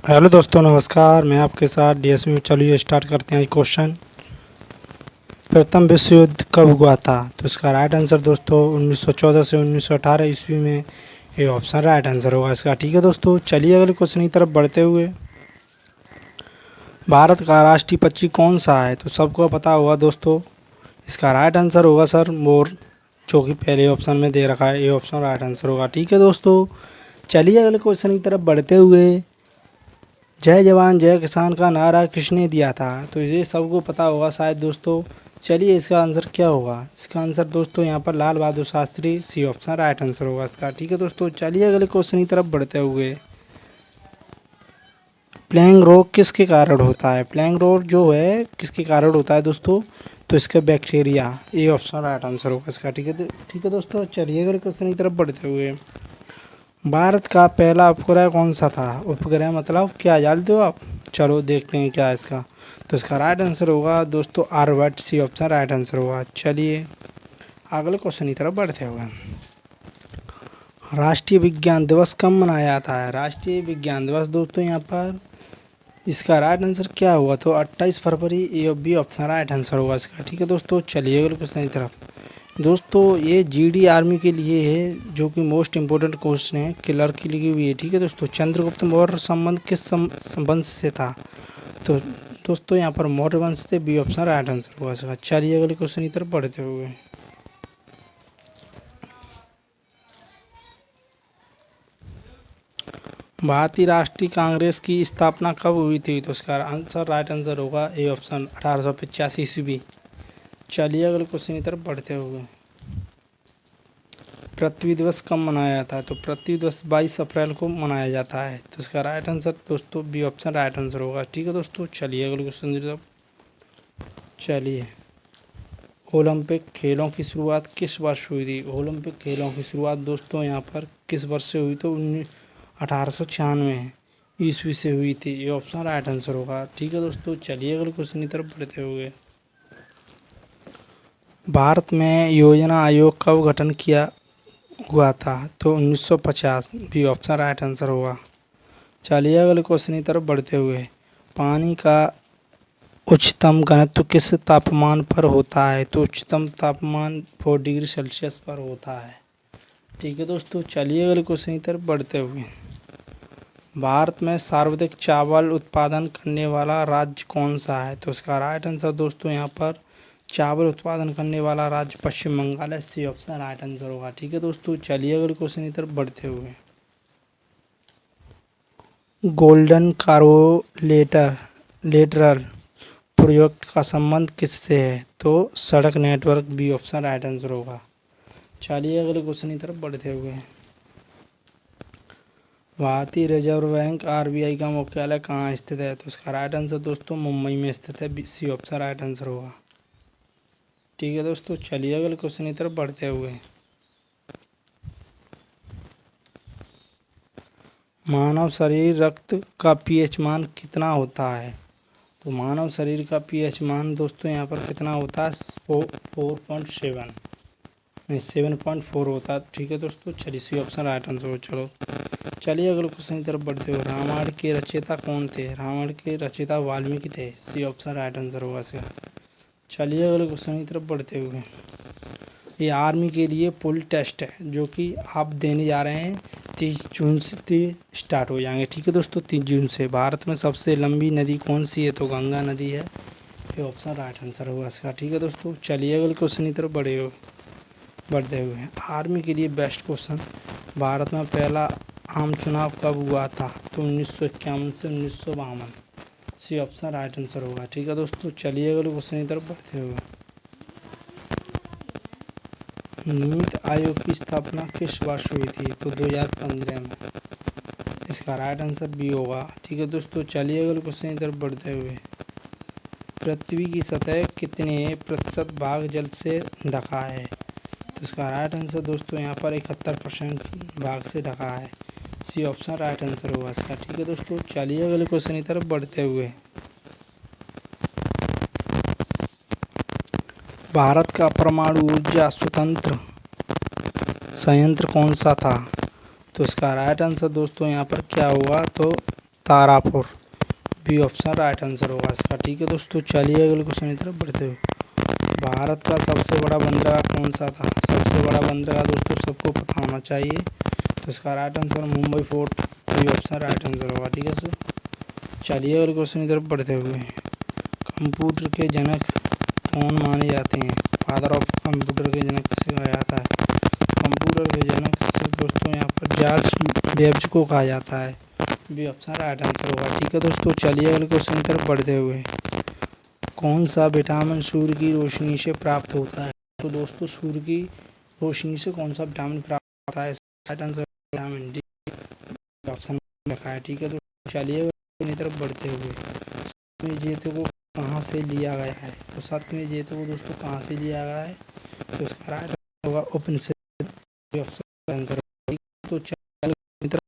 Hello दोस्तों, नमस्कार। मैं आपके साथ डीएसपी। चलिए स्टार्ट करते हैं क्वेश्चन। प्रथम विश्व युद्ध कब हुआ था? तो इसका राइट आंसर दोस्तों 1914 से 1918 ईस्वी में। ये ऑप्शन राइट आंसर होगा इसका। ठीक है दोस्तों, चलिए अगले क्वेश्चन की तरफ बढ़ते हुए। भारत का राष्ट्रीय पक्षी कौन सा है? तो सबको पता होगा दोस्तों। इसका राइट आंसर होगा सर मोर, जो कि पहले ऑप्शन में दे रखा है। ये ऑप्शन राइट आंसर होगा। ठीक है दोस्तों, चलिए अगले क्वेश्चन की तरफ बढ़ते हुए। जय जवान जय किसान का नारा किसने दिया था? तो ये सबको पता होगा शायद दोस्तों। चलिए इसका आंसर क्या होगा? इसका आंसर दोस्तों यहाँ पर Lal Bahadur Shastri, C option right answer होगा इसका। ठीक है दोस्तों, चलिए अगले क्वेश्चन की तरफ बढ़ते हुए। प्लेग रोग किसके कारण होता है? प्लेग रोग जो है किसके कारण होता है दोस्तों? तो इसका बैक्टीरिया, ये ऑप्शन राइट आंसर होगा इसका। ठीक है दोस्तों, चलिए अगले क्वेश्चन की तरफ बढ़ते हुए। भारत का पहला उपग्रह कौन सा था? उपग्रह मतलब क्या जानते हो आप? चलो देखते हैं क्या है इसका। तो इसका राइट आंसर होगा दोस्तों Aryabhatta, C option right answer होगा। चलिए अगले क्वेश्चन की तरफ बढ़ते हुए। राष्ट्रीय विज्ञान दिवस कब मनाया जाता है? राष्ट्रीय विज्ञान दिवस दोस्तों यहाँ पर इसका राइट आंसर क्या हुआ? तो 28 फरवरी, ए और बी ऑप्शन राइट आंसर होगा इसका। ठीक है दोस्तों, चलिए अगले क्वेश्चन की तरफ। दोस्तों ये जीडी आर्मी के लिए है, जो कि मोस्ट इम्पोर्टेंट क्वेश्चन है, क्लर्क के लिए भी है। ठीक है दोस्तों, चंद्रगुप्त मौर्य संबंध किस वंश से था? तो दोस्तों यहाँ पर मौर्य वंश से, बी ऑप्शन राइट आंसर होगा इसका। चलिए अगले क्वेश्चन की तरफ बढ़ते हुए। भारतीय राष्ट्रीय कांग्रेस की स्थापना कब हुई थी? तो इसका आंसर राइट आंसर होगा ए ऑप्शन 1885 ईस्वी। चलिए अगले क्वेश्चन की तरफ बढ़ते हुए। पृथ्वी दिवस कब मनाया जाता है? तो पृथ्वी दिवस 22 अप्रैल को मनाया जाता है। तो इसका राइट आंसर दोस्तों बी ऑप्शन राइट आंसर होगा। ठीक है दोस्तों, चलिए अगले क्वेश्चन की तरफ। चलिए, ओलंपिक खेलों की शुरुआत किस वर्ष हुई थी? ओलंपिक खेलों की शुरुआत दोस्तों यहाँ पर किस वर्ष से हुई? तो 1896 ईस्वी से हुई थी। ये ऑप्शन राइट आंसर होगा। ठीक है दोस्तों, चलिए अगले क्वेश्चन की तरफ बढ़ते हुए। भारत में योजना आयोग कब गठन किया हुआ था? तो 1950, बी ऑप्शन राइट आंसर होगा। चलिए अगले क्वेश्चन की तरफ बढ़ते हुए। पानी का उच्चतम घनत्व किस तापमान पर होता है? तो उच्चतम तापमान 4 डिग्री सेल्सियस पर होता है। ठीक है दोस्तों, चलिए अगले क्वेश्चन की तरफ बढ़ते हुए। भारत में सर्वाधिक चावल उत्पादन करने वाला राज्य कौन सा है? तो इसका राइट आंसर दोस्तों यहाँ पर चावल उत्पादन करने वाला राज्य पश्चिम बंगाल है, सी ऑप्शन राइट आंसर होगा। ठीक है दोस्तों, चलिए अगले क्वेश्चन की तरफ बढ़ते हुए। गोल्डन कार्बोलेटर लेटरल प्रोजेक्ट का संबंध किससे है? तो सड़क network, B option right answer होगा। चलिए अगले क्वेश्चन की तरफ बढ़ते हुए। भारतीय रिजर्व बैंक आरबीआई का मुख्यालय कहाँ स्थित है? तो इसका राइट आंसर दोस्तों मुंबई में स्थित है, सी ऑप्शन राइट आंसर होगा। ठीक है दोस्तों, चलिए अगले क्वेश्चन की तरफ बढ़ते हुए। मानव शरीर रक्त का पीएच मान कितना होता है? तो मानव शरीर का पीएच मान दोस्तों यहाँ पर कितना होता है? 4.7 नहीं 7.4 होता है। ठीक है दोस्तों, चलिए सी ऑप्शन राइट आंसर हो। चलो चलिए अगले क्वेश्चन की तरफ बढ़ते हुए। रामायण के रचयिता कौन थे? रामायण के रचयिता वाल्मीकि थे, सी ऑप्शन राइट आंसर होगा इसका। चलिए अगले क्वेश्चन की तरफ बढ़ते हुए। ये आर्मी के लिए पुल टेस्ट है, जो कि आप देने जा रहे हैं 30 जून से स्टार्ट हो जाएंगे। ठीक है दोस्तों, 3 जून से। भारत में सबसे लंबी नदी कौन सी है? तो गंगा नदी है, ये ऑप्शन राइट आंसर होगा इसका। ठीक है दोस्तों, चलिए अगले क्वेश्चन की तरफ बढ़ते हुए। आर्मी के लिए बेस्ट क्वेश्चन। भारत में पहला आम चुनाव कब हुआ था? तो 1951 से 1952, सी ऑप्शन राइट आंसर होगा। ठीक है दोस्तों, चलिए अगले क्वेश्चन की तरफ बढ़ते हुए। नीति आयोग की स्थापना किस वर्ष हुई थी? तो 2015 में। इसका राइट आंसर बी होगा। ठीक है दोस्तों, चलिए अगले क्वेश्चन की तरफ बढ़ते हुए। पृथ्वी की सतह कितने प्रतिशत भाग जल से ढका है? तो इसका राइट आंसर दोस्तों यहाँ पर 71% भाग से ढका है, सी ऑप्शन राइट आंसर होगा इसका। ठीक है दोस्तों, चलिए अगले क्वेश्चन की तरफ बढ़ते हुए। भारत का परमाणु ऊर्जा स्वतंत्र संयंत्र कौन सा था? तो इसका राइट आंसर दोस्तों यहाँ पर क्या होगा? तो Tarapur. B option right answer होगा इसका। ठीक है दोस्तों, चलिए अगले क्वेश्चन की तरफ बढ़ते हुए। भारत का सबसे बड़ा बंदरगाह कौन सा था? सबसे बड़ा बंदरगाह दोस्तों सबको पता होना चाहिए, तो इसका right answer Mumbai fort. B option right answer होगा। ठीक है सर, चलिए अगले क्वेश्चन की तरफ बढ़ते हुए। कंप्यूटर के जनक कौन माने जाते हैं? फादर ऑफ कंप्यूटर के जनक किसे कहा जाता है? कंप्यूटर के जनक दोस्तों यहाँ पर जॉर्ज बेबज को कहा जाता है। बी ऑप्शन राइट आंसर होगा। ठीक है दोस्तों, चलिए अगले क्वेश्चन की तरफ बढ़ते हुए। कौन सा विटामिन सूर्य की रोशनी से प्राप्त होता है? तो दोस्तों सूर्य की रोशनी से कौन सा विटामिन प्राप्त होता है? Right answer vitamin D. Option लिखा है। ठीक है दोस्तों, चलिए अपनी तरफ बढ़ते हुए। सत्यमेव जयते को कहाँ से लिया गया है? तो सत्यमेव जयते को दोस्तों कहाँ से लिया गया है? तो इसका राइट आंसर होगा उपनिषद। Option answer. तो चलिए अपनी तरफ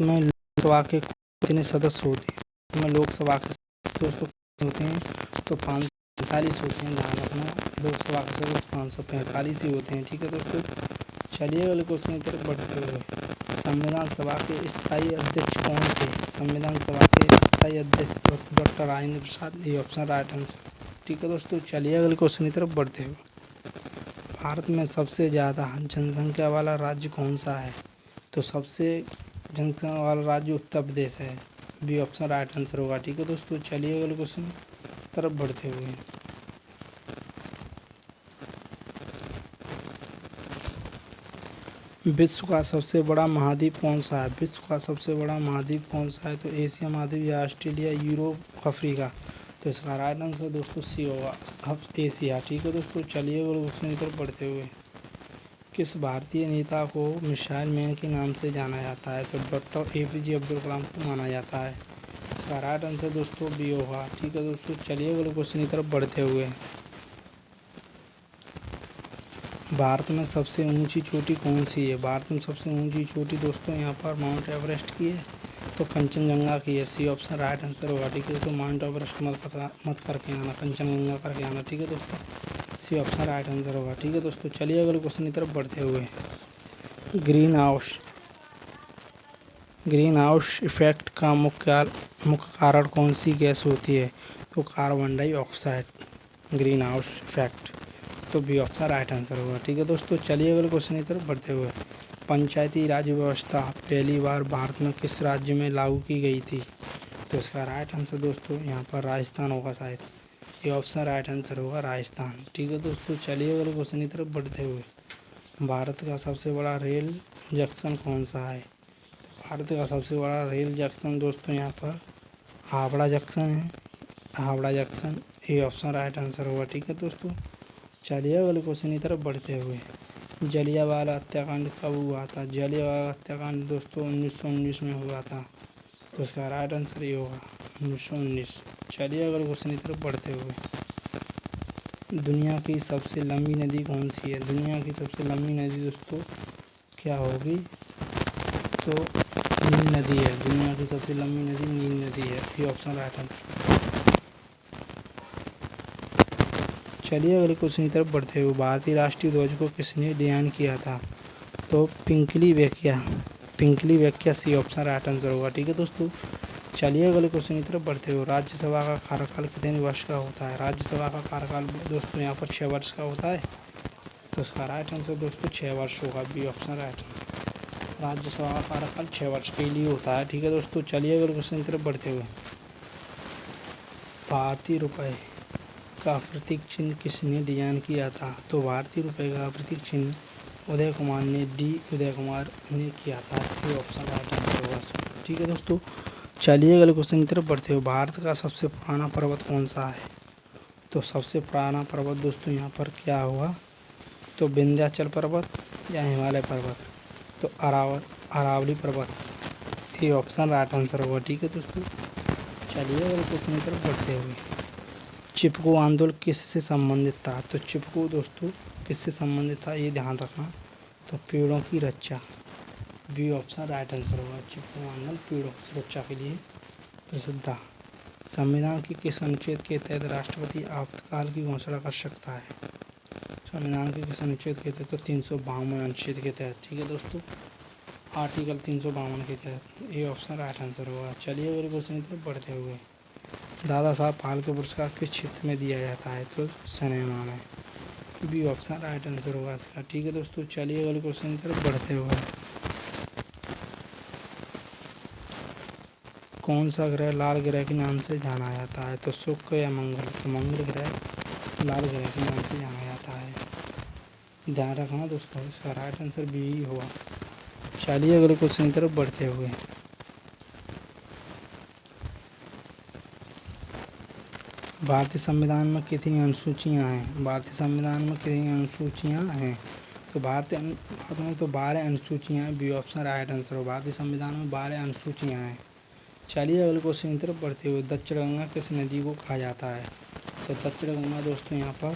में लोकसभा के कितने सदस्य होते हैं? में लोकसभा के दोस्तों होते हैं तो 545 होते हैं। ध्यान रखना, लोकसभा के सदस्य 545 ही होते हैं। ठीक है दोस्तों, चलिए अगले क्वेश्चन की तरफ बढ़ते हुए। संविधान सभा के स्थायी अध्यक्ष कौन थे? संविधान सभा के स्थायी अध्यक्ष डॉक्टर राजेंद्र प्रसाद। ये ऑप्शन राइट आंसर। ठीक है दोस्तों, चलिए अगले क्वेश्चन की तरफ बढ़ते हुए। भारत में सबसे ज़्यादा जनसंख्या वाला राज्य कौन सा है? तो सबसे जनसंख्या वाला राज्य उत्तर प्रदेश है। बी ऑप्शन राइट आंसर होगा। ठीक है दोस्तों, चलिए अगले क्वेश्चन तरफ बढ़ते हुए। विश्व का सबसे बड़ा महाद्वीप कौन सा है? विश्व का सबसे बड़ा महाद्वीप कौन सा है? तो एशिया महाद्वीप या ऑस्ट्रेलिया, यूरोप, अफ्रीका। तो इसका राइट आंसर दोस्तों सी होगा, एशिया। ठीक है दोस्तों, चलिए अगले क्वेश्चन की तरफ बढ़ते हुए। किस भारतीय नेता को मिसाइल मैन के नाम से जाना जाता है? तो डॉक्टर APJ अब्दुल कलाम को माना जाता है। इसका राइट आंसर दोस्तों बी होगा। ठीक है दोस्तों, चलिए अगले क्वेश्चन की तरफ बढ़ते हुए। भारत में सबसे ऊंची चोटी कौन सी है? भारत में सबसे ऊंची चोटी दोस्तों यहाँ पर माउंट एवरेस्ट की है, तो कंचनजंगा की है। सी ऑप्शन राइट आंसर होगा। ठीक है, तो माउंट एवरेस्ट मत करके आना, कंचनजंगा करके आना। ठीक है दोस्तों, सी ऑप्शन राइट आंसर होगा। ठीक है दोस्तों, चलिए अगले क्वेश्चन की तरफ बढ़ते हुए। ग्रीन हाउस इफेक्ट का मुख्य कारण कौन सी गैस होती है? तो carbon dioxide. Green house effect, तो बी ऑप्शन राइट आंसर होगा। ठीक है दोस्तों, चलिए अगले क्वेश्चन की तरफ बढ़ते हुए। पंचायती राज व्यवस्था पहली बार भारत में किस राज्य में लागू की गई थी? तो इसका राइट आंसर दोस्तों यहाँ पर राजस्थान होगा शायद। ये ऑप्शन राइट आंसर होगा राजस्थान। ठीक है दोस्तों, चलिए अगले क्वेश्चन की तरफ बढ़ते हुए। भारत का सबसे बड़ा रेल जंक्शन कौन सा है? भारत का सबसे बड़ा रेल जंक्शन दोस्तों यहाँ पर हावड़ा जंक्शन है। हावड़ा जंक्शन, ये ऑप्शन राइट आंसर होगा। ठीक है दोस्तों, चलिए अगले क्वेश्चन की तरफ बढ़ते हुए। जलियांवाला हत्याकांड कब हुआ था? जलियांवाला हत्याकांड दोस्तों 1919 में हुआ था, तो इसका राइट आंसर ये होगा 1919। चलिए अगले क्वेश्चन की तरफ बढ़ते हुए। दुनिया की सबसे लंबी नदी कौन सी है? दुनिया की सबसे लंबी नदी दोस्तों क्या होगी? तो नील नदी है। दुनिया की सबसे लंबी नदी नील नदी है। ये ऑप्शन राइट आंसर। चलिए अगले क्वेश्चन की तरफ बढ़ते हुए। भारतीय राष्ट्रीय ध्वज को किसने डिजाइन किया था? तो पिंकली व्याख्या सी ऑप्शन राइट आंसर होगा। ठीक है दोस्तों, चलिए अगले क्वेश्चन की तरफ बढ़ते हुए। राज्यसभा का कार्यकाल कितने वर्ष का होता है? राज्यसभा का कार्यकाल दोस्तों यहाँ पर 6 वर्ष का होता है, तो उसका राइट आंसर दोस्तों 6 वर्ष होगा। B option right answer. Rajya Sabha का कार्यकाल 6 वर्ष के लिए होता है। ठीक है दोस्तों, चलिए अगले क्वेश्चन की तरफ बढ़ते हुए। भारतीय रुपये का प्रतीक चिन्ह किसने डिजाइन किया था? तो भारतीय रुपये का प्रतीक चिन्ह उदय कुमार ने किया था। ये ऑप्शन राइट आंसर होगा। ठीक है दोस्तों, चलिए अगले क्वेश्चन की तरफ बढ़ते हुए। भारत का सबसे पुराना पर्वत कौन सा है? तो सबसे पुराना पर्वत दोस्तों यहाँ पर क्या होगा? तो विंध्याचल पर्वत या हिमालय पर्वत, तो अरावली पर्वत। ये ऑप्शन राइट आंसर होगा। ठीक है दोस्तों, चलिए अगले क्वेश्चन की तरफ बढ़ते हुए। चिपको आंदोलन किससे संबंधित था? तो चिपको दोस्तों किससे संबंधित था ये ध्यान रखना, तो पेड़ों की रक्षा। बी ऑप्शन राइट आंसर होगा। चिपको आंदोलन पेड़ों की सुरक्षा के लिए प्रसिद्ध था। संविधान के किस अनुच्छेद के तहत राष्ट्रपति आपातकाल की घोषणा कर सकता है? संविधान के किस अनुच्छेद के तहत? तो 352 अनुच्छेद के तहत। ठीक है दोस्तों, आर्टिकल 352 के तहत। ये ऑप्शन राइट आंसर होगा। चलिए अगले क्वेश्चन की तरफ बढ़ते हुए, दादा साहब फाल्के पुरस्कार किस क्षेत्र में दिया जाता है? तो सिनेमा में। बी ऑप्शन राइट आंसर होगा इसका। ठीक है दोस्तों, चलिए अगले क्वेश्चन की तरफ बढ़ते हुए, कौन सा ग्रह लाल ग्रह के नाम से जाना जाता है? तो शुक्र या मंगल? तो मंगल ग्रह लाल ग्रह के नाम से जाना जाता है। ध्यान रखना दोस्तों, इसका राइट आंसर बी ही होगा। चलिए अगले क्वेश्चन की तरफ बढ़ते हुए, भारतीय संविधान में कितनी अनुसूचियां हैं? भारतीय संविधान में कितनी अनुसूचियां हैं? तो भारतीय में तो 12 अनुसूचियां हैं। बी ऑप्शन राइट आंसर हो। भारतीय संविधान में 12 अनुसूचियां हैं। चलिए अगले क्वेश्चन की तरफ बढ़ते हुए, दक्षिण गंगा किस नदी को कहा जाता है? तो दक्षिण गंगा दोस्तों यहाँ पर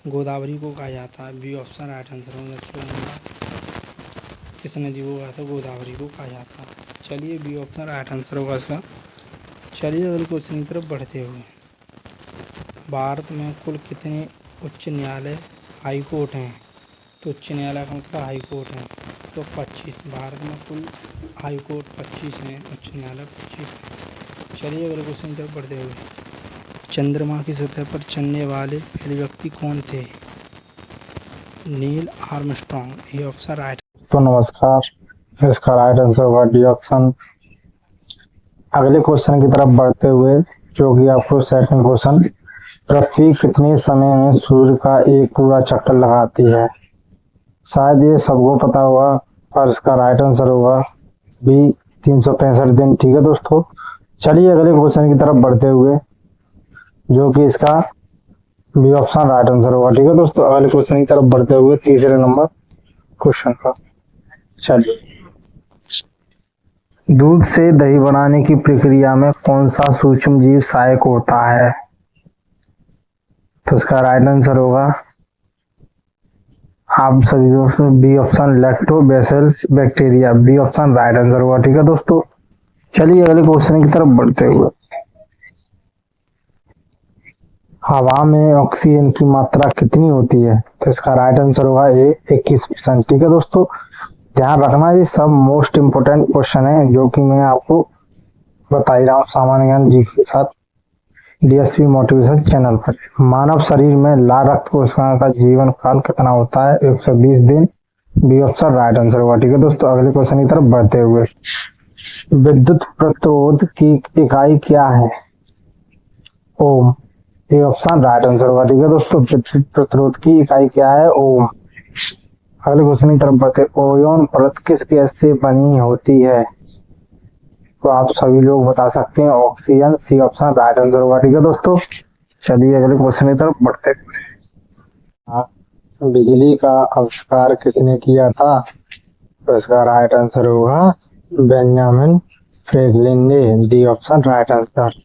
गोदावरी को कहा जाता है। बी ऑप्शन राइट आंसर हो। दक्षिण गंगा किस नदी को कहा था? गोदावरी को कहा जाता है। चलिए बी ऑप्शन राइट आंसर होगा इसका। चलिए अगले क्वेश्चन की तरफ बढ़ते हुए, भारत में कुल कितने उच्च न्यायालय हाई कोर्ट हैं? तो उच्च न्यायालय का मतलब हाई कोर्ट है। तो 25। भारत में कुल हाई कोर्ट 25 हैं, उच्च न्यायालय 25 हैं। चलिए अगले क्वेश्चन की तरफ बढ़ते हुए, चंद्रमा की सतह पर चलने वाले पहले व्यक्ति कौन थे? Neil Armstrong. ये ऑप्शन राइट। तो नमस्कार, इसका राइट आंसर होगा डी ऑप्शन। अगले क्वेश्चन की तरफ बढ़ते हुए, जो कि आपको सेकंड क्वेश्चन, पृथ्वी कितने समय में सूर्य का एक पूरा चक्कर लगाती है? शायद ये सबको पता होगा, पर इसका राइट आंसर होगा बी 365 दिन। ठीक है दोस्तों, चलिए अगले क्वेश्चन की तरफ बढ़ते हुए, जो कि इसका बी ऑप्शन राइट आंसर होगा। ठीक है दोस्तों, अगले क्वेश्चन की तरफ बढ़ते हुए तीसरे नंबर क्वेश्चन का, चलिए, दूध से दही बनाने की प्रक्रिया में कौन सा सूक्ष्म जीव सहायक होता है? तो इसका राइट आंसर होगा, आप सभी दोस्तों, B option lactobacillus bacteria. B option right answer होगा। ठीक है दोस्तों, चलिए अगले क्वेश्चन की तरफ बढ़ते हुए, हवा में ऑक्सीजन की मात्रा कितनी होती है? तो इसका राइट आंसर होगा ए 21%। ठीक है दोस्तों, ध्यान रखना, ये सब मोस्ट इम्पोर्टेंट क्वेश्चन है जो कि मैं आपको बता ही रहा हूँ सामान्य ज्ञान जी के साथ डीएसपी मोटिवेशन चैनल पर। मानव शरीर में लाल रक्त कोशिकाओं का जीवन काल कितना होता है? 120 दिन। बी ऑप्शन राइट आंसर होगा। ठीक है दोस्तों, अगले क्वेश्चन की तरफ बढ़ते हुए, विद्युत प्रतिरोध की इकाई क्या है? ओम। ये ऑप्शन राइट आंसर होगा। ठीक है दोस्तों, विद्युत प्रतिरोध की इकाई क्या है? ओम। अगले क्वेश्चन की तरफ बढ़ते, ओजोन परत किस गैस से बनी होती है? तो आप सभी लोग बता सकते हैं, oxygen. C option right answer होगा। ठीक है दोस्तों, चलिए अगले क्वेश्चन की तरफ बढ़ते हैं, बिजली का आविष्कार किसने किया था? तो इसका राइट आंसर होगा बेंजामिन फ्रैंकलिन ने। D option right answer.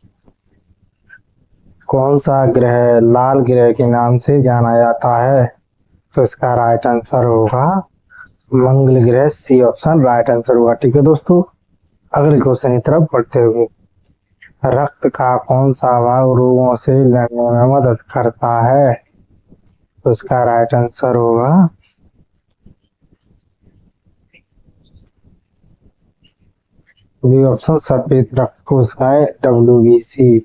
कौन सा ग्रह लाल ग्रह के नाम से जाना जाता है? तो इसका राइट आंसर होगा मंगल ग्रह। सी ऑप्शन राइट आंसर होगा। ठीक है दोस्तों, अगले क्वेश्चन की तरफ बढ़ते हुए, रक्त का कौन सा भाग रोगों से लड़ने में मदद करता है? तो इसका राइट आंसर होगा बी ऑप्शन, सफेद रक्त कोशिकाएं, WBC।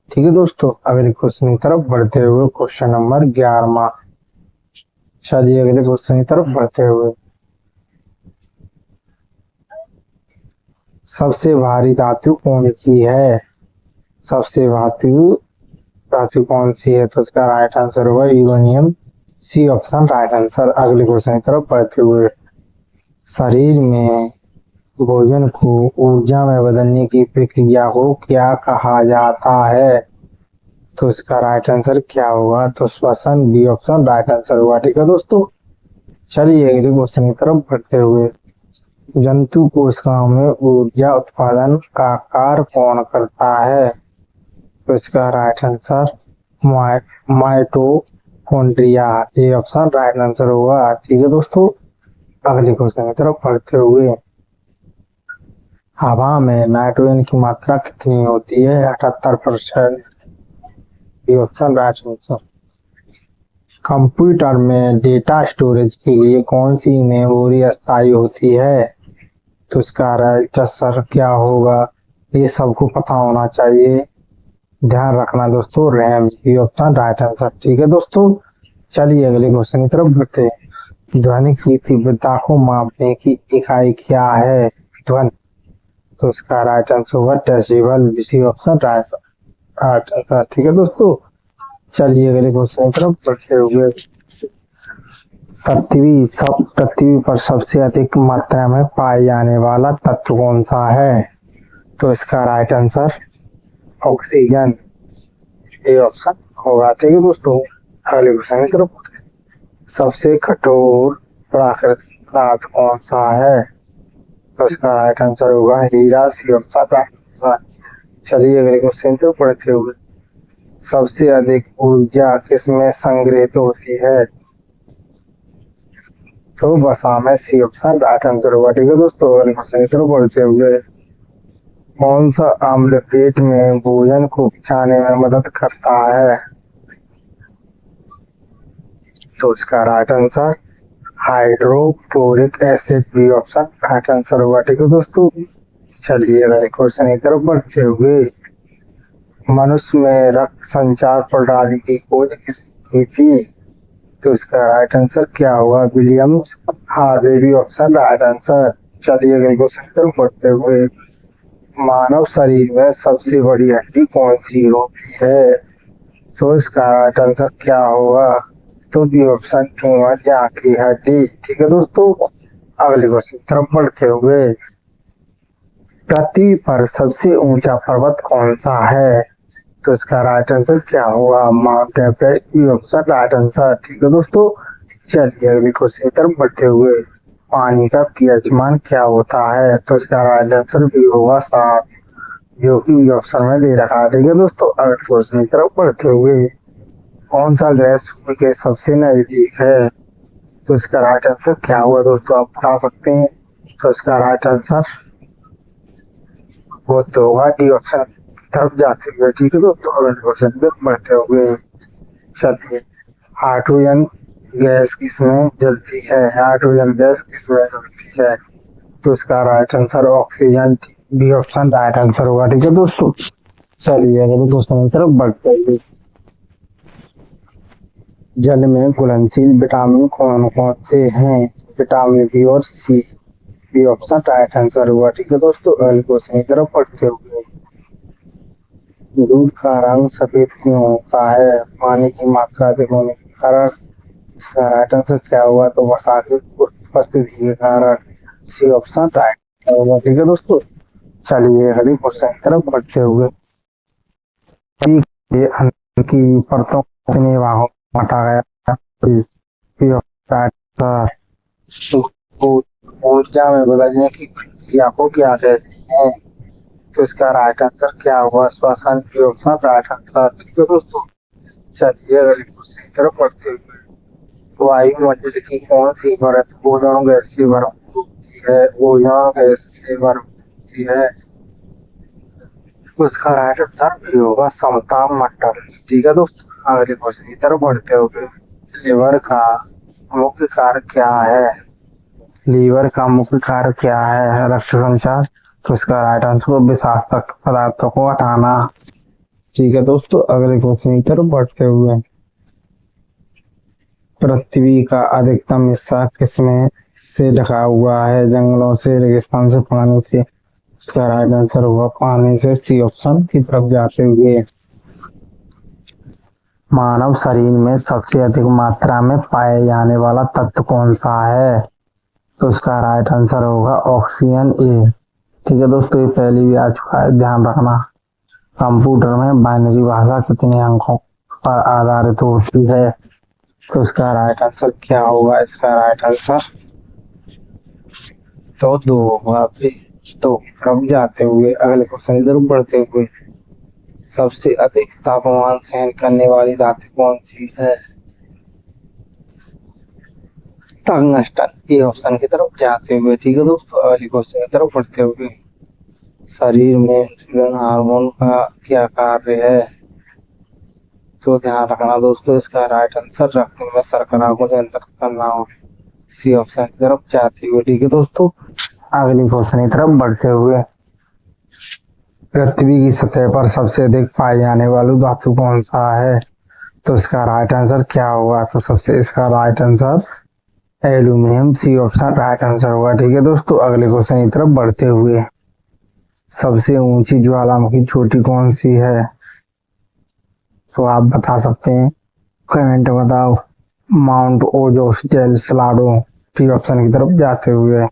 ठीक है दोस्तों, अगले क्वेश्चन की तरफ बढ़ते हुए, क्वेश्चन नंबर 11वां। चलिए अगले क्वेश्चन की तरफ बढ़ते हुए, सबसे भारी धातु कौन सी है? सबसे धातु कौन सी है? तो इसका राइट आंसर होगा uranium. C option right answer. अगले क्वेश्चन की तरफ बढ़ते हुए, शरीर में भोजन को ऊर्जा में बदलने की प्रक्रिया को क्या कहा जाता है? तो इसका राइट आंसर क्या होगा? तो श्वसन। बी ऑप्शन राइट आंसर होगा। ठीक है दोस्तों, चलिए अगले क्वेश्चन की तरफ बढ़ते हुए, जंतु कोशिकाओं में ऊर्जा उत्पादन का कार्य कौन करता है? तो इसका राइट आंसर माइटोकॉन्ड्रिया। ये ऑप्शन राइट आंसर होगा। ठीक है दोस्तों, अगले क्वेश्चन की तरफ बढ़ते हुए, हवा में नाइट्रोजन की मात्रा कितनी होती है? 78%। ये ऑप्शन राइट आंसर। कंप्यूटर में डेटा स्टोरेज के लिए कौन सी मेमोरी अस्थायी होती है? तो इसका राइट आंसर क्या होगा, ये सबको पता होना चाहिए। ध्यान रखना दोस्तों, RAM B option right answer. ठीक है दोस्तों, चलिए अगले क्वेश्चन की तरफ बढ़ते हैं। ध्वनि की तीव्रता को मापने की इकाई क्या है? ध्वनि, तो इसका राइट आंसर होगा decibel, B option right answer. ठीक है दोस्तों, चलिए अगले क्वेश्चन की तरफ बढ़ते हुए। पृथ्वी पर सबसे अधिक मात्रा में पाए जाने वाला तत्व कौन सा है? तो इसका right answer oxygen, A option होगा। ठीक है दोस्तों, अगले क्वेश्चन की तरफ बढ़ते हैं। सबसे कठोर प्राकृतिक पदार्थ कौन सा है? तो इसका राइट आंसर होगा हीरा, सी ऑप्शन राइट आंसर। चलिए अगले क्वेश्चन की तरफ बढ़ते हुए। सबसे अधिक ऊर्जा किसमें संग्रहित होती है? तो वसा में, सी ऑप्शन राइट आंसर होगा। ठीक है दोस्तों, अगले क्वेश्चन की तरफ बढ़ते हुए। कौन सा अम्ल पेट में भोजन को पचाने में मदद करता है? तो इसका right answer hydrochloric acid, B option right answer होगा। ठीक है दोस्तों, चलिए अगले क्वेश्चन की तरफ बढ़ते हुए। मनुष्य में रक्त संचार प्रणाली की खोज किसने की थी? तो इसका राइट आंसर क्या होगा? Williams Harvey, B option right answer. चलिए अगले क्वेश्चन की तरफ बढ़ते हुए। मानव शरीर में सबसे बड़ी हड्डी कौन सी होती है? तो इसका राइट आंसर क्या होगा? तो बी ऑप्शन फीमर, जांघ की हड्डी। ठीक है दोस्तों, अगले क्वेश्चन की तरफ बढ़ते हुए। पृथ्वी पर सबसे ऊंचा पर्वत कौन सा है? तो इसका राइट आंसर क्या होगा? Mount Everest, B option right answer. ठीक है दोस्तों, चलिए अगले क्वेश्चन की तरफ बढ़ते हुए। पानी का पीएच मान क्या होता है? तो इसका राइट आंसर भी होगा 7, जो कि बी ऑप्शन में दे रखा है। ठीक है दोस्तों, अगले क्वेश्चन की तरफ बढ़ते हुए। कौन सा ग्रह सूर्य के सबसे नजदीक है? तो इसका राइट आंसर क्या हुआ दोस्तों, आप बता सकते हैं। तो इसका राइट आंसर वो तो होगा डी ऑप्शन तरफ जाते हुए। ठीक है दोस्तों, अगले क्वेश्चन पे बढ़ते हुए। चलिए, हाइड्रोजन गैस किसमें जलती है? हाइड्रोजन गैस किसमें जलती है? तो इसका right answer oxygen, B option right answer होगा। ठीक है दोस्तों, चलिए अगले क्वेश्चन की तरफ बढ़ते हुए। जल में घुलनशील विटामिन कौन कौन से हैं? विटामिन बी और सी, बी ऑप्शन राइट आंसर हुआ। ठीक है दोस्तों, अगले क्वेश्चन की तरफ बढ़ते हुए। दूध का रंग सफेद क्यों होता है? पानी की मात्रा अधिक होने के कारण। इसका राइट आंसर क्या हुआ? तो वसा की उपस्थिति के कारण, सी ऑप्शन राइट होगा। ठीक है दोस्तों, चलिए अगले क्वेश्चन की तरफ बढ़ते हुए। ये अंदर की परतों को कितने भागों में बांटा गया? B option right answer. ऊर्जा में बदलने की प्रक्रिया को क्या कहते हैं? तो इसका राइट आंसर क्या होगा? श्वसन, बी ऑप्शन राइट आंसर। ठीक है दोस्तों, चलिए अगले क्वेश्चन की तरफ बढ़ते हुए। वायुमंडल की कौन सी परत ओजोन गैस से भरपूर होती है? ओजोन गैस से भरपूर होती है। उसका राइट आंसर भी होगा समताप मंडल। ठीक है दोस्तों, अगले क्वेश्चन की तरफ बढ़ते हुए। लीवर का मुख्य कार्य क्या है? लीवर का मुख्य कार्य क्या है? रक्त संचार। तो इसका राइट आंसर विषाक्तक पदार्थों को हटाना। ठीक है दोस्तों, अगले क्वेश्चन की तरफ बढ़ते हुए। पृथ्वी का अधिकतम हिस्सा किसमें से ढका हुआ है? जंगलों से, रेगिस्तान से, पानी से। इसका राइट आंसर हुआ पानी से, सी ऑप्शन की तरफ जाते हुए। मानव शरीर में सबसे अधिक मात्रा में पाए जाने वाला तत्व कौन सा है? तो इसका राइट आंसर होगा ऑक्सीजन, ए। ठीक है दोस्तों, ये पहले भी आ चुका है, ध्यान रखना। कंप्यूटर में बाइनरी भाषा कितने अंकों पर आधारित होती है? तो इसका राइट आंसर क्या होगा? इसका राइट आंसर तो 2 होगा। तो हम जाते हुए अगले क्वेश्चन की तरफ बढ़ते हुए। सबसे अधिक तापमान सहन करने वाली धातु कौन सी है? टंगस्टन, ये ऑप्शन की तरफ जाते हुए। ठीक है दोस्तों, अगले क्वेश्चन की तरफ बढ़ते हुए। शरीर में इंसुलिन हार्मोन का क्या कार्य है? तो ध्यान रखना दोस्तों, इसका राइट आंसर रक्त में शर्करा को नियंत्रित करना हो, सी ऑप्शन की तरफ जाते हुए। ठीक है दोस्तों, अगली क्वेश्चन की तरफ बढ़ते हुए, पृथ्वी की सतह पर सबसे अधिक पाए जाने वाला धातु कौन सा है? तो इसका राइट आंसर क्या होगा? तो सबसे इसका right answer aluminium, C option right answer होगा। ठीक है दोस्तों, अगले क्वेश्चन की तरफ बढ़ते हुए, सबसे ऊंची ज्वालामुखी चोटी कौन सी है? तो आप बता सकते हैं, कमेंट बताओ। Mount Ojos del Salado, D option की तरफ जाते हुए,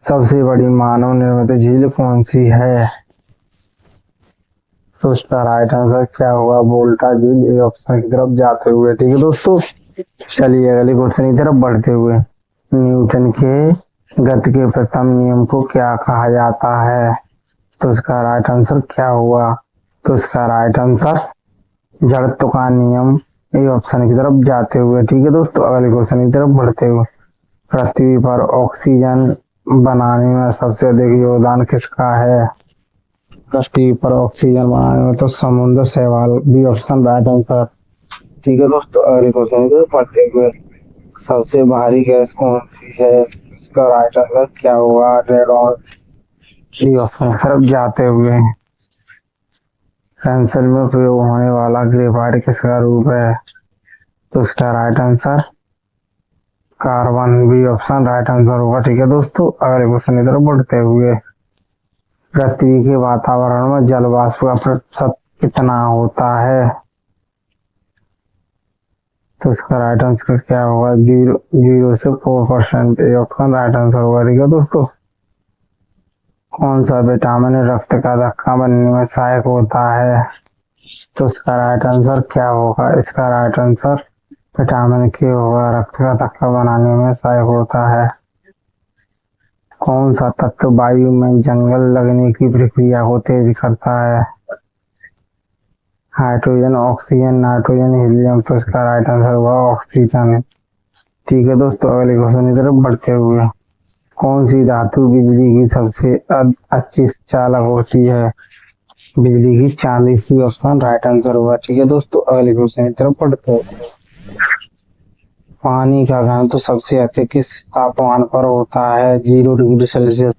सबसे बड़ी मानव निर्मित झील कौन सी है? तो इसका राइट आंसर क्या होगा? वोल्टा झील, ए ऑप्शन की तरफ जाते हुए। ठीक है दोस्तों, चलिए अगले क्वेश्चन की तरफ बढ़ते हुए, न्यूटन के गति के प्रथम नियम को क्या कहा जाता है? तो इसका राइट आंसर क्या होगा? तो इसका राइट आंसर जड़त्व का नियम, ए ऑप्शन की तरफ जाते हुए। ठीक है दोस्तों, अगले क्वेश्चन की तरफ बढ़ते हुए, पृथ्वी पर ऑक्सीजन बनाने में सबसे अधिक योगदान किसका है? पृथ्वी पर ऑक्सीजन बनाने में तो समुद्र शैवाल, बी ऑप्शन राइट आंसर। ठीक है दोस्तों, अगले क्वेश्चन की तरफ बढ़ते हुए, सबसे भारी गैस कौन सी है? इसका राइट आंसर क्या होगा? रेडॉन, डी ऑप्शन की तरफ जाते हुए, पेंसिल में प्रयोग होने वाला ग्रेफाइट किसका रूप है? तो इसका right answer carbon, B option right answer होगा। ठीक है दोस्तों, अगले क्वेश्चन की तरफ बढ़ते हुए, पृथ्वी के वातावरण में जल वाष्प का प्रतिशत कितना होता है? तो इसका राइट आंसर क्या होगा? 0 से 4%, ए ऑप्शन राइट आंसर होगा। ठीक है दोस्तों, कौन सा विटामिन रक्त का धक्का बनने में सहायक होता है? तो इसका राइट आंसर क्या होगा? इसका राइट आंसर विटामिन के होगा, रक्त का धक्का बनाने में सहायक होता है। कौन सा तत्व वायु में जंगल लगने की प्रक्रिया को तेज करता है? Hydrogen, oxygen, nitrogen, helium. तो इसका राइट आंसर होगा ऑक्सीजन। ठीक है दोस्तों, अगले क्वेश्चन की तरफ बढ़ते हुए, कौन सी धातु बिजली की सबसे अच्छी चालक होती है? बिजली की चांदी, सी ऑप्शन राइट आंसर होगा। ठीक है दोस्तों, अगले क्वेश्चन की तरफ बढ़ते हुए, पानी का घनत्व सबसे अधिक किस तापमान पर होता है? 0 degree Celsius,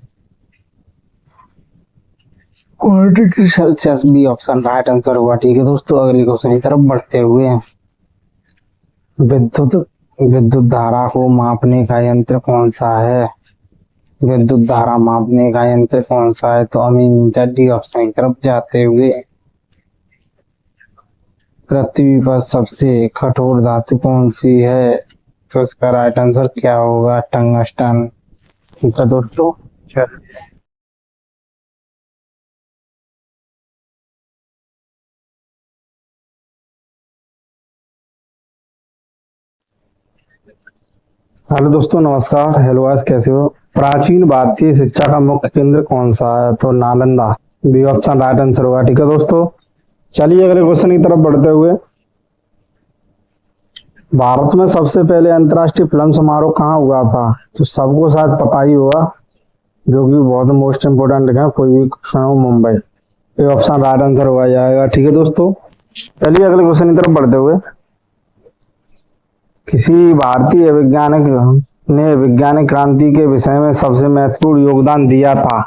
4 degree Celsius, B option right answer होगा। ठीक है दोस्तों, अगले क्वेश्चन की तरफ बढ़ते हुए, विद्युत धारा को मापने का यंत्र कौन सा है? विद्युत धारा मापने का यंत्र कौन सा है? तो अमीमीटर, डी ऑप्शन की तरफ जाते हुए, पृथ्वी पर सबसे कठोर धातु कौन सी है? तो इसका राइट आंसर क्या होगा? टंगस्टन। ठीक है दोस्तों, हेलो दोस्तों, नमस्कार। हेलो आज कैसे हो? प्राचीन भारतीय शिक्षा का मुख्य केंद्र कौन सा है? तो Nalanda, B option right answer होगा। ठीक है दोस्तों, चलिए अगले क्वेश्चन की तरफ बढ़ते हुए, भारत में सबसे पहले अंतर्राष्ट्रीय फिल्म समारोह कहाँ हुआ था? तो सबको शायद पता ही होगा, जो कि बहुत मोस्ट इम्पोर्टेंट है, कोई भी क्वेश्चन हो, मुंबई, ये ऑप्शन राइट आंसर होगा जाएगा। ठीक है दोस्तों, चलिए अगले क्वेश्चन की तरफ बढ़ते हुए, किसी भारतीय वैज्ञानिक ने वैज्ञानिक क्रांति के विषय में सबसे महत्वपूर्ण योगदान दिया था?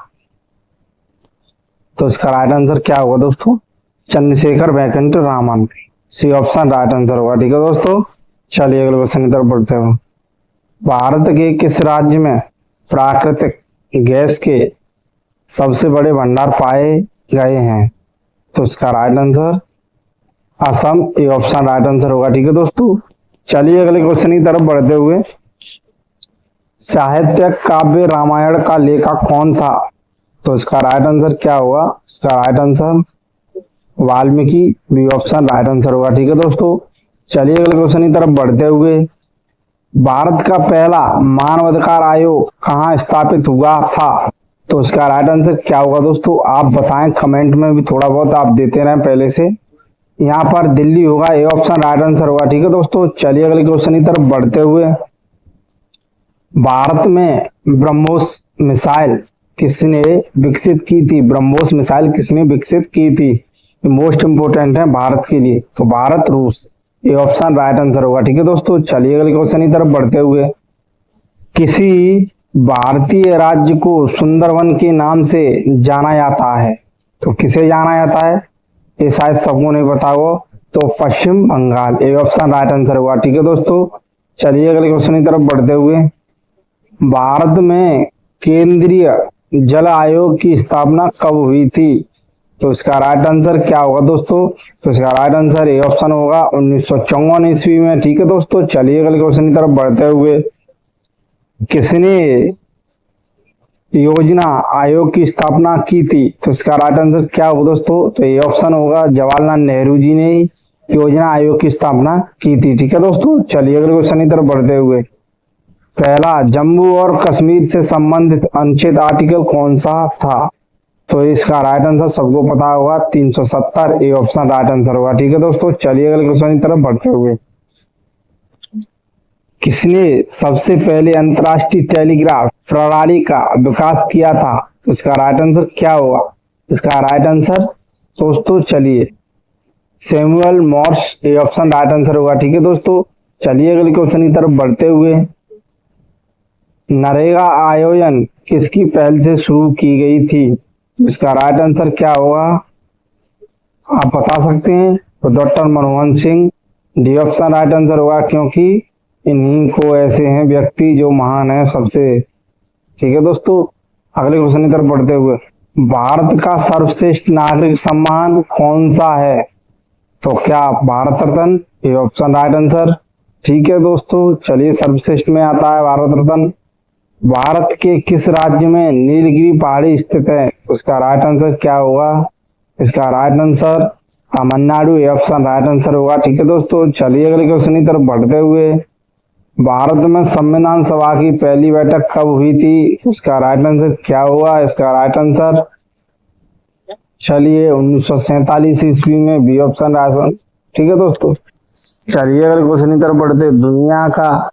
तो इसका राइट आंसर क्या होगा दोस्तों? Chandrashekhar Venkata Raman, C option right answer होगा। ठीक है दोस्तों, चलिए अगले क्वेश्चन की तरफ बढ़ते हैं, भारत के किस राज्य में प्राकृतिक गैस के सबसे बड़े भंडार पाए गए हैं? तो इसका right answer Assam, A option right answer होगा। ठीक है दोस्तों, चलिए अगले क्वेश्चन की तरफ बढ़ते हुए, साहित्य काव्य रामायण का लेखक कौन था? तो इसका राइट आंसर क्या होगा? इसका right answer Valmiki, B option right answer होगा। ठीक है दोस्तों, चलिए अगले क्वेश्चन की तरफ बढ़ते हुए, भारत का पहला मानवाधिकार आयोग कहाँ स्थापित हुआ था? तो इसका राइट आंसर क्या होगा दोस्तों? आप बताएं, कमेंट में भी थोड़ा बहुत आप देते रहें पहले से। यहाँ पर दिल्ली होगा, ए ऑप्शन राइट आंसर होगा। ठीक है दोस्तों, चलिए अगले क्वेश्चन की तरफ बढ़ते हुए, भारत में ब्रह्मोस मिसाइल किसने विकसित की थी? ब्रह्मोस मिसाइल किसने विकसित की थी? मोस्ट इंपोर्टेंट है भारत के लिए, तो भारत, रूस, ये ऑप्शन राइट आंसर होगा। ठीक है दोस्तों, चलिए अगले क्वेश्चन की तरफ बढ़ते हुए, किसी भारतीय राज्य को सुंदरवन के नाम से जाना जाता है, तो किसे जाना जाता है, ये शायद सबको नहीं पता हो, तो पश्चिम बंगाल, ये ऑप्शन राइट आंसर हुआ। ठीक है दोस्तों, चलिए अगले क्वेश्चन की तरफ बढ़ते हुए, भारत में केंद्रीय जल आयोग की स्थापना कब हुई थी, तो इसका राइट आंसर क्या होगा दोस्तों, तो इसका राइट आंसर ए ऑप्शन होगा 1954 ईस्वी में। ठीक है दोस्तों, चलिए अगले क्वेश्चन की तरफ बढ़ते हुए, किसने योजना आयोग की स्थापना की थी, तो इसका राइट आंसर क्या होगा दोस्तों, तो ये ऑप्शन होगा जवाहरलाल नेहरू जी ने योजना आयोग की स्थापना की थी। ठीक है दोस्तों, चलिए अगले क्वेश्चन की तरफ बढ़ते हुए, पहला जम्मू और कश्मीर से संबंधित अनुच्छेद आर्टिकल कौन सा था, तो इसका राइट आंसर सबको पता होगा 370, ये ऑप्शन राइट आंसर होगा। ठीक है दोस्तों, चलिए अगले क्वेश्चन की तरफ बढ़ते हुए, किसने सबसे पहले अंतरराष्ट्रीय टेलीग्राफ प्रणाली का विकास किया था, तो इसका राइट आंसर क्या होगा, इसका राइट आंसर दोस्तों चलिए सैमुअल मॉर्स, ये ऑप्शन राइट आंसर होगा। ठीक है दोस्तों, चलिए अगले क्वेश्चन की तरफ बढ़ते हुए, नरेगा आयोजन किसकी पहल से शुरू की गई थी, तो इसका राइट आंसर क्या होगा, आप बता सकते हैं, तो doctor Manmohan Singh, D option right answer होगा, क्योंकि इन्हीं को ऐसे हैं व्यक्ति जो महान है सबसे। ठीक है दोस्तों, अगले क्वेश्चन की तरफ बढ़ते हुए, भारत का सर्वश्रेष्ठ नागरिक सम्मान कौन सा है, तो क्या भारत रत्न, ये ऑप्शन राइट आंसर। ठीक है दोस्तों, चलिए सर्वश्रेष्ठ में आता है भारत रत्न। भारत के किस राज्य में नीलगिरी पहाड़ी स्थित है, तो इसका राइट आंसर क्या होगा, इसका राइट आंसर तमिलनाडु, ये ऑप्शन राइट आंसर होगा। ठीक है दोस्तों, चलिए अगले क्वेश्चन की तरफ बढ़ते हुए, भारत में संविधान सभा की पहली बैठक कब हुई थी, इसका राइट आंसर क्या होगा, इसका राइट आंसर चलिए 1947 ईस्वी में, बी ऑप्शन राइट आंसर। ठीक है दोस्तों, चलिए अगले क्वेश्चन की तरफ बढ़ते, दुनिया का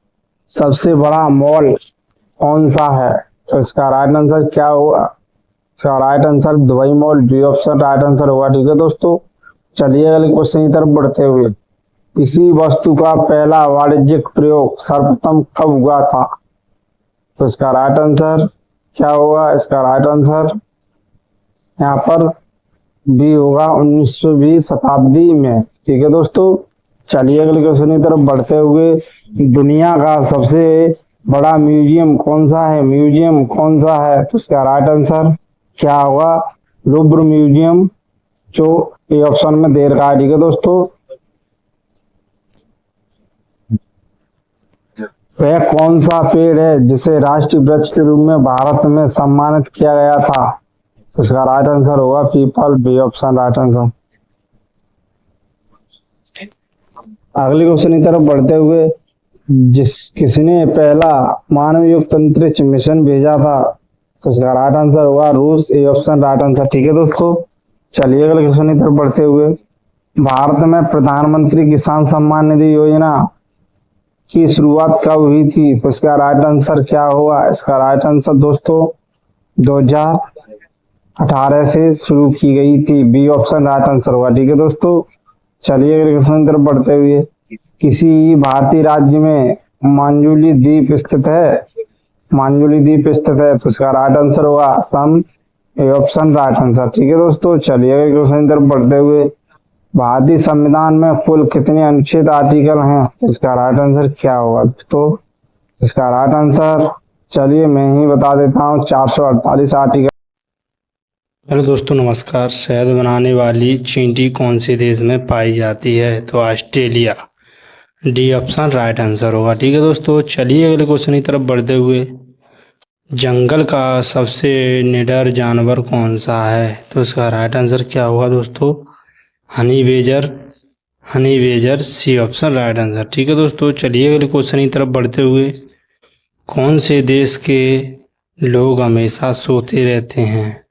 सबसे बड़ा मॉल कौन सा है, तो इसका राइट आंसर क्या होगा, इसका right answer Dubai mall, D option right answer होगा। ठीक है दोस्तों, चलिए अगले क्वेश्चन की तरफ बढ़ते हुए, किसी वस्तु का पहला वाणिज्यिक प्रयोग सर्वप्रथम कब हुआ था, तो इसका राइट आंसर क्या होगा, इसका राइट आंसर यहाँ पर बी होगा 19वीं शताब्दी में। ठीक है दोस्तों, चलिए अगले क्वेश्चन की तरफ बढ़ते हुए, दुनिया का सबसे बड़ा म्यूजियम कौन सा है, म्यूजियम कौन सा है, तो इसका राइट आंसर क्या होगा, लुव्र म्यूजियम, जो ये ऑप्शन में दे रखा है। ठीक है दोस्तों, वह कौन सा पेड़ है जिसे राष्ट्रीय वृक्ष के रूप में भारत में सम्मानित किया गया था, तो इसका राइट आंसर होगा peepal, B option right answer. अगले क्वेश्चन की तरफ बढ़ते हुए, किसने पहला मानव युक्त अंतरिक्ष मिशन भेजा था, तो इसका राइट आंसर होगा रूस, ए ऑप्शन राइट आंसर। ठीक है दोस्तों, चलिए अगले क्वेश्चन की तरफ बढ़ते हुए, भारत में प्रधानमंत्री किसान सम्मान निधि योजना की शुरुआत कब हुई थी, तो इसका राइट आंसर क्या होगा, इसका राइट आंसर दोस्तों 2018 से शुरू की गई थी, बी ऑप्शन राइट आंसर होगा। ठीक है दोस्तों, चलिए अगले क्वेश्चन की तरफ बढ़ते हुए, किसी भारतीय राज्य में मांजुली द्वीप स्थित है, मांजुली द्वीप स्थित है, तो इसका राइट आंसर होगा Assam, A option right answer. ठीक है दोस्तों, चलिए अगले क्वेश्चन की तरफ बढ़ते हुए, भारतीय संविधान में कुल कितने अनुच्छेद आर्टिकल हैं, तो इसका राइट आंसर क्या होगा, तो इसका राइट आंसर चलिए मैं ही बता देता हूँ, 448 आर्टिकल। हेलो दोस्तों नमस्कार। शहद बनाने वाली चींटी कौन से देश में पाई जाती है, तो Australia, D option right answer होगा। ठीक है दोस्तों, चलिए अगले क्वेश्चन की तरफ बढ़ते हुए, जंगल का सबसे निडर जानवर कौन सा है, तो इसका राइट आंसर क्या होगा दोस्तों, honey badger, C option right answer. ठीक है दोस्तों, चलिए अगले क्वेश्चन की तरफ बढ़ते हुए, कौन से देश के लोग हमेशा सोते रहते हैं,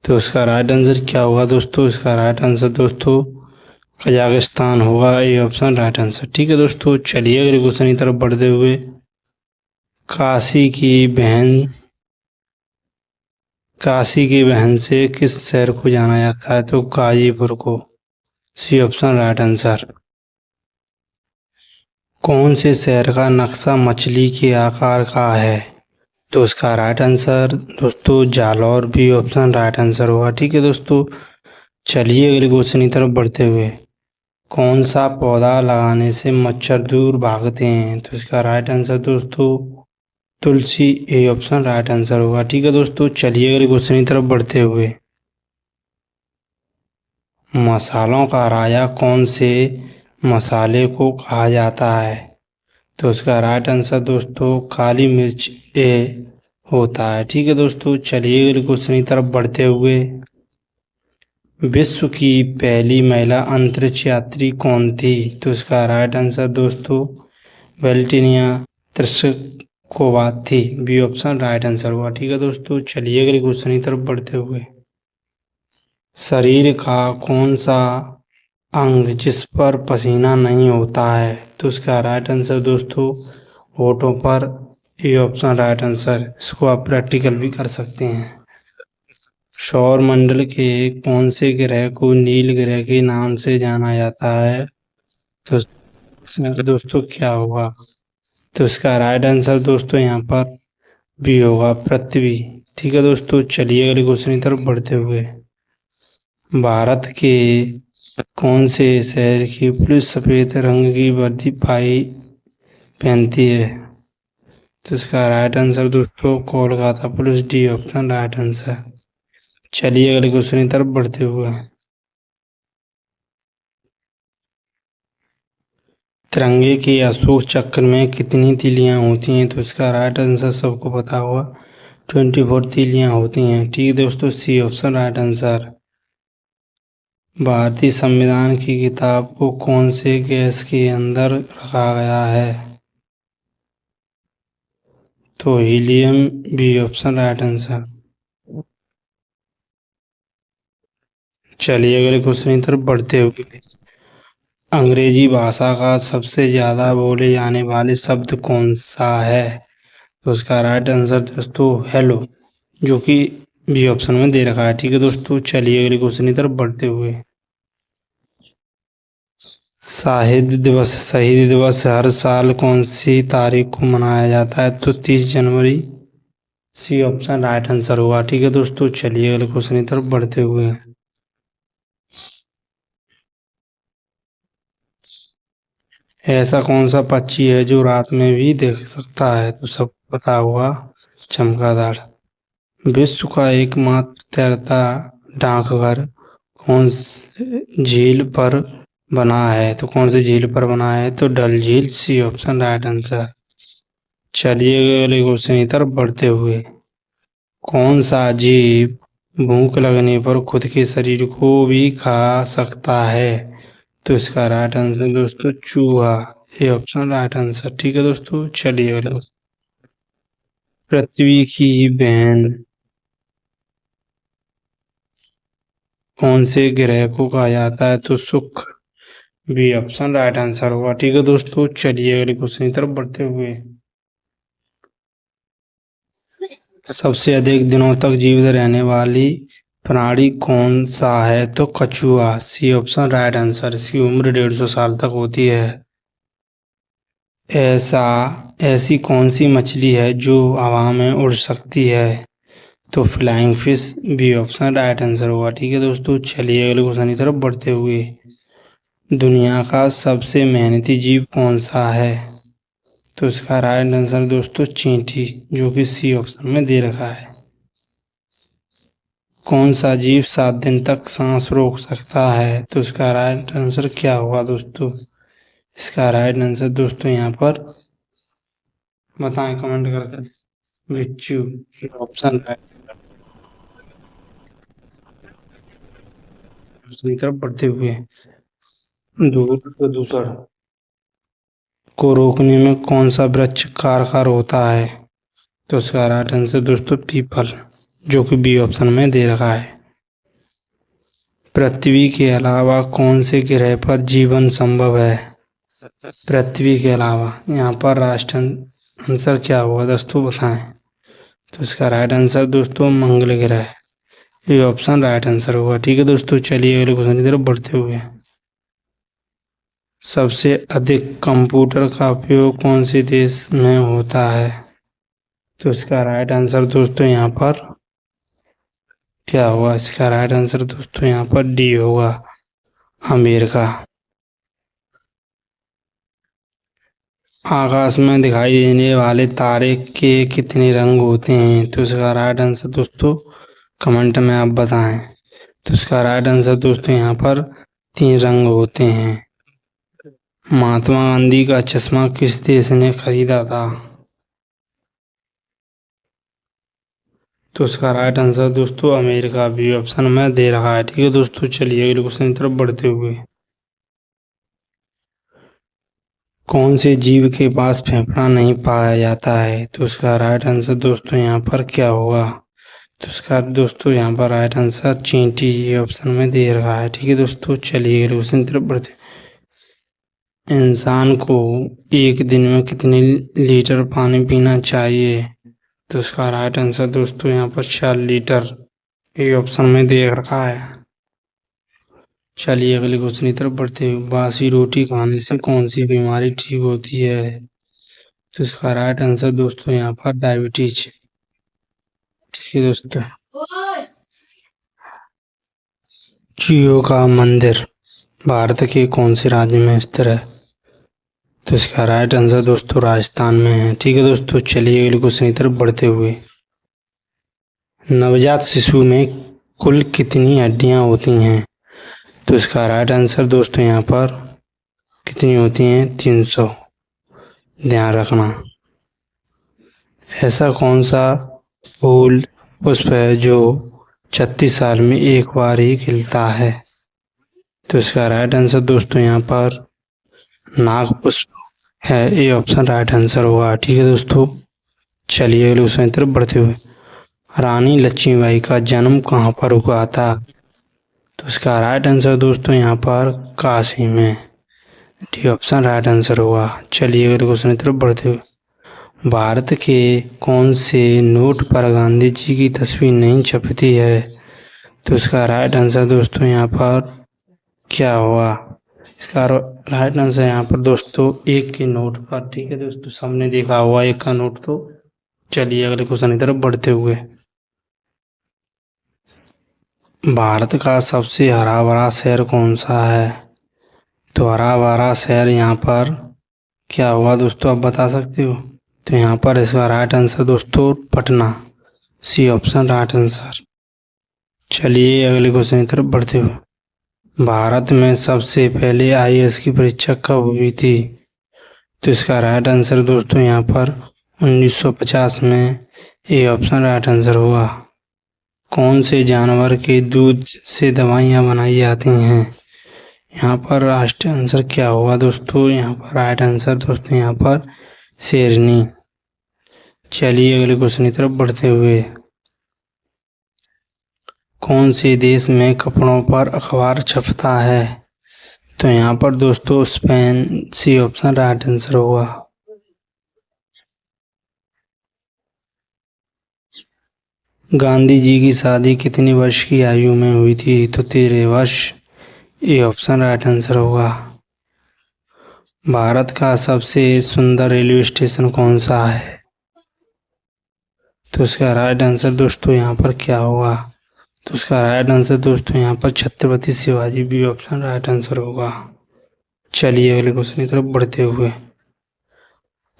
तो इसका राइट आंसर क्या होगा दोस्तों, इसका राइट आंसर दोस्तों कजाकिस्तान होगा, ये ऑप्शन राइट आंसर। ठीक है दोस्तों, चलिए अगले क्वेश्चन की तरफ बढ़ते हुए, काशी की बहन से किस शहर को जाना जाता है, तो गाजीपुर को, सी ऑप्शन राइट आंसर। कौन से शहर का नक्शा मछली के आकार का है, तो इसका राइट आंसर दोस्तों जालौर भी ऑप्शन राइट आंसर होगा। ठीक है दोस्तों, चलिए अगले क्वेश्चन की तरफ बढ़ते हुए, कौन सा पौधा लगाने से मच्छर दूर भागते हैं? तो इसका राइट आंसर दोस्तों तुलसी, ए ऑप्शन राइट आंसर होगा। ठीक है दोस्तों, चलिए अगले क्वेश्चन की तरफ बढ़ते हुए, मसालों का राजा कौन से मसाले को कहा जाता है? तो इसका राइट आंसर दोस्तों काली मिर्च ए होता है। ठीक है दोस्तों, चलिए अगले क्वेश्चन की तरफ बढ़ते हुए, विश्व की पहली महिला अंतरिक्ष यात्री कौन थी? तो इसका राइट आंसर दोस्तों वेलेंटिना तेरेस्कोवा थी, बी ऑप्शन राइट आंसर हुआ। ठीक है दोस्तों, चलिए अगले क्वेश्चन की तरफ बढ़ते हुए, शरीर का कौन सा अंग जिस पर पसीना नहीं होता है? तो इसका राइट आंसर दोस्तों होठों पर, ए ऑप्शन राइट आंसर। इसको आप प्रैक्टिकल भी कर सकते हैं। सौर मंडल के कौन से ग्रह को नील ग्रह के नाम से जाना जाता है? तो इसमें दोस्तों क्या होगा? तो इसका राइट आंसर दोस्तों यहाँ पर बी होगा, पृथ्वी। ठीक है दोस्तों, चलिए अगले क्वेश्चन की तरफ बढ़ते हुए, भारत के कौन से शहर की पुलिस सफेद रंग की वर्दी पहनती है? तो इसका राइट आंसर दोस्तों Kolkata police, D option right answer. चलिए अगले क्वेश्चन की तरफ बढ़ते हुए, तिरंगे के अशोक चक्र में कितनी तीलियां होती हैं? तो इसका राइट आंसर सबको पता होगा, 24 तीलियां होती हैं। ठीक है दोस्तों, सी ऑप्शन राइट आंसर। भारतीय संविधान की किताब को कौन से गैस के अंदर रखा गया है? तो helium, B option right answer. चलिए अगले क्वेश्चन की तरफ बढ़ते हुए, अंग्रेजी भाषा का सबसे ज्यादा बोले जाने वाले शब्द कौन सा है? तो उसका राइट आंसर दोस्तों हेलो, जो कि बी ऑप्शन में दे रखा है। ठीक है दोस्तों, चलिए अगले क्वेश्चन की तरफ बढ़ते हुए, शहीद दिवस हर साल कौन सी तारीख को मनाया जाता है? तो 30 जनवरी, सी ऑप्शन राइट आंसर हुआ। ठीक है दोस्तों, चलिए अगले क्वेश्चन की तरफ बढ़ते हुए, ऐसा कौन सा पक्षी है जो रात में भी देख सकता है? तो सब पता हुआ, चमगादड़। विश्व का एकमात्र तैरता डाकघर कौन सी झील पर बना है? तो कौन सी झील पर बना है? तो डल झील, सी ऑप्शन राइट आंसर। चलिए अगले क्वेश्चन की तरफ बढ़ते हुए, कौन सा जीव भूख लगने पर खुद के शरीर को भी खा सकता है? तो इसका राइट आंसर दोस्तों चूहा, ए ऑप्शन राइट आंसर। ठीक है दोस्तों, चलिए अगले, पृथ्वी की बहन कौन से ग्रह को कहा जाता है? तो शुक्र, बी ऑप्शन राइट आंसर होगा। ठीक है दोस्तों, चलिए अगले क्वेश्चन की तरफ बढ़ते हुए, सबसे अधिक दिनों तक जीवित रहने वाली प्राणी कौन सा है? तो कछुआ, सी ऑप्शन राइट आंसर। इसकी उम्र 150 साल तक होती है। ऐसी कौन सी मछली है जो हवा में उड़ सकती है? तो flying fish, B option right answer होगा। ठीक है दोस्तों, चलिए अगले क्वेश्चन की तरफ बढ़ते हुए, दुनिया का सबसे मेहनती जीव कौन सा है? तो इसका राइट आंसर दोस्तों चींटी, जो कि सी ऑप्शन में दे रखा है। कौन सा जीव 7 दिन तक सांस रोक सकता है? तो इसका राइट आंसर क्या होगा दोस्तों? इसका राइट आंसर दोस्तों यहाँ पर बताएं कमेंट करके, बिच्छू, ऑप्शन राइट। दूसरी तरफ बढ़ते हुए, धूल प्रदूषण को रोकने में कौन सा वृक्ष कारगर होता है? तो इसका राइट आंसर दोस्तों पीपल, जो कि बी ऑप्शन में दे रखा है। पृथ्वी के अलावा कौन से ग्रह पर जीवन संभव है? पृथ्वी के अलावा, यहाँ पर राष्ट्र आंसर क्या होगा दोस्तों बताएं? तो इसका राइट आंसर दोस्तों मंगल ग्रह, ये ऑप्शन राइट आंसर होगा। ठीक है दोस्तों, चलिए अगले क्वेश्चन की तरफ बढ़ते हुए, सबसे अधिक कंप्यूटर का उपयोग कौन से देश में होता है? तो इसका राइट आंसर दोस्तों यहाँ पर क्या होगा? इसका राइट आंसर दोस्तों यहाँ पर डी होगा, अमेरिका। आकाश में दिखाई देने वाले तारे के कितने रंग होते हैं? तो इसका राइट आंसर दोस्तों कमेंट में आप बताएं। तो इसका राइट आंसर दोस्तों यहाँ पर 3 रंग होते हैं। महात्मा गांधी का चश्मा किस देश ने खरीदा था? तो इसका राइट आंसर दोस्तों अमेरिका भी ऑप्शन में दे रहा है। ठीक है दोस्तों, चलिए अगले क्वेश्चन की तरफ बढ़ते हुए। कौन से जीव के पास फेफड़ा नहीं पाया जाता है? तो इसका राइट आंसर दोस्तों यहाँ पर क्या होगा? तो इसका दोस्तों यहाँ पर राइट आंसर चींटी, ये ऑप्शन में दे रहा है। ठीक है दोस्तों, चलिए अगले क्वेश्चन की तरफ बढ़ते। इंसान को एक दिन में कितने लीटर पानी पीना चाहिए? तो इसका राइट आंसर दोस्तों यहाँ पर 4 लीटर, ये ऑप्शन में दे रखा है। चलिए अगले क्वेश्चन की तरफ बढ़ते हैं। बासी रोटी खाने से कौन सी बीमारी ठीक होती है? तो इसका राइट आंसर दोस्तों यहाँ पर डायबिटीज। ठीक है दोस्तों, जियो का मंदिर भारत के कौन से राज्य में स्थित है? तो इसका राइट आंसर दोस्तों राजस्थान में है। ठीक है दोस्तों, चलिए अगले क्वेश्चन की तरफ बढ़ते हुए। नवजात शिशु में कुल कितनी हड्डियां होती हैं? तो इसका राइट आंसर दोस्तों यहाँ पर कितनी होती हैं? 300, ध्यान रखना। ऐसा कौन सा फूल पुष्प है जो 36 साल में एक बार ही खिलता है? तो इसका राइट आंसर दोस्तों यहाँ पर नाग पुष्प है, ये ऑप्शन राइट आंसर होगा। ठीक है दोस्तों, चलिए अगले क्वेश्चन की तरफ बढ़ते हुए। रानी लक्ष्मीबाई का जन्म कहाँ पर हुआ था? तो इसका राइट आंसर दोस्तों यहाँ पर काशी में, डी ऑप्शन राइट आंसर होगा। चलिए अगले क्वेश्चन की तरफ बढ़ते हुए। भारत के कौन से नोट पर गांधी जी की तस्वीर नहीं छपती है? तो इसका राइट आंसर दोस्तों यहाँ पर क्या होगा? इसका राइट आंसर यहाँ पर दोस्तों 1 के नोट पर। ठीक है दोस्तों, सबने देखा हुआ 1 का नोट। तो चलिए अगले क्वेश्चन की तरफ बढ़ते हुए। भारत का सबसे हरा भरा शहर कौन सा है? तो हरा भरा शहर यहाँ पर क्या होगा दोस्तों, आप बता सकते हो? तो यहाँ पर इसका राइट आंसर दोस्तों Patna, C option right answer. चलिए अगले क्वेश्चन की तरफ बढ़ते हुए। भारत में सबसे पहले IAS की परीक्षा कब हुई थी? तो इसका राइट आंसर दोस्तों यहाँ पर 1950 में, ए ऑप्शन राइट आंसर होगा। कौन से जानवर के दूध से दवाइयाँ बनाई जाती हैं? यहाँ पर राइट आंसर क्या होगा दोस्तों? यहाँ पर राइट आंसर दोस्तों यहाँ पर शेरनी। चलिए अगले क्वेश्चन की तरफ बढ़ते हुए। कौन से देश में कपड़ों पर अखबार छपता है? तो यहाँ पर दोस्तों Spain, C option right answer होगा। गांधी जी की शादी कितनी वर्ष की आयु में हुई थी? तो 13 वर्ष, ये ऑप्शन राइट आंसर होगा। भारत का सबसे सुंदर रेलवे स्टेशन कौन सा है? तो इसका राइट आंसर दोस्तों यहाँ पर क्या होगा? तो इसका राइट आंसर दोस्तों यहाँ पर Chhatrapati Shivaji, B option right answer होगा। चलिए अगले क्वेश्चन की तरफ बढ़ते हुए।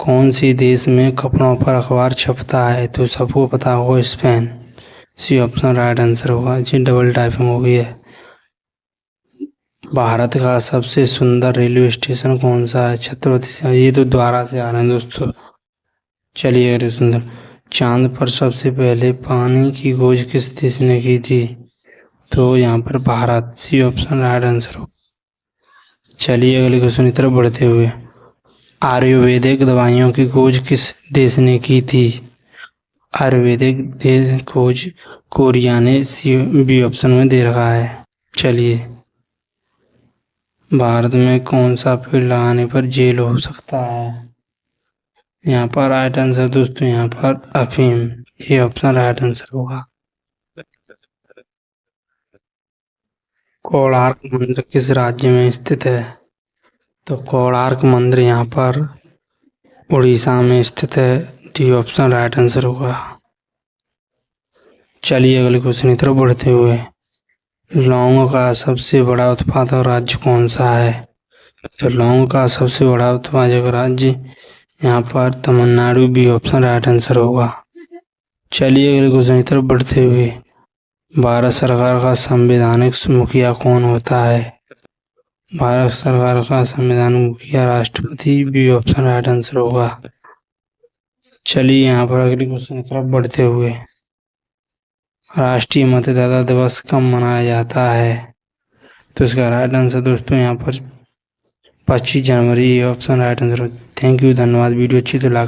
कौन सी देश में कपड़ों पर अखबार छपता है? तो सबको पता होगा Spain, C option right answer होगा। जी डबल टाइपिंग हो गई है। भारत का सबसे सुंदर रेलवे स्टेशन कौन सा है? छत्रपति शिवाजी, ये तो द्वारा से आ रहे हैं दोस्तों। चलिए अगले सुंदर। चांद पर सबसे पहले पानी की खोज किस देश ने की थी? तो यहाँ पर Bharat, C option right answer हो। चलिए अगले क्वेश्चन की तरफ बढ़ते हुए। आयुर्वेदिक दवाइयों की खोज किस देश ने की थी? आयुर्वेदिक खोज कोरिया ने, सी बी ऑप्शन में दे रखा है। चलिए, भारत में कौन सा पेड़ लगाने पर जेल हो सकता है? यहाँ पर राइट आंसर दोस्तों यहाँ पर अफीम, ये ऑप्शन राइट आंसर होगा। कोणार्क मंदिर किस राज्य में स्थित है? तो कोणार्क मंदिर यहाँ पर उड़ीसा में स्थित है, डी ऑप्शन राइट आंसर होगा। चलिए अगले क्वेश्चन की तरफ बढ़ते हुए, लौंग का सबसे बड़ा उत्पादक राज्य कौन सा है? तो लौंग का सबसे बड़ा उत्पादक राज्य यहाँ पर Tamil Nadu, B option right answer होगा। चलिए अगले क्वेश्चन की तरफ बढ़ते हुए, भारत सरकार का संवैधानिक मुखिया कौन होता है? भारत सरकार का संवैधानिक मुखिया राष्ट्रपति, बी ऑप्शन राइट आंसर होगा। चलिए यहाँ पर अगले क्वेश्चन की तरफ बढ़ते हुए, राष्ट्रीय मतदाता दिवस कब मनाया जाता है? तो इसका राइट आंसर दोस्तों यहाँ पर 25 जनवरी, option right answer. Thank you, धन्यवाद। वीडियो अच्छी तो लाइक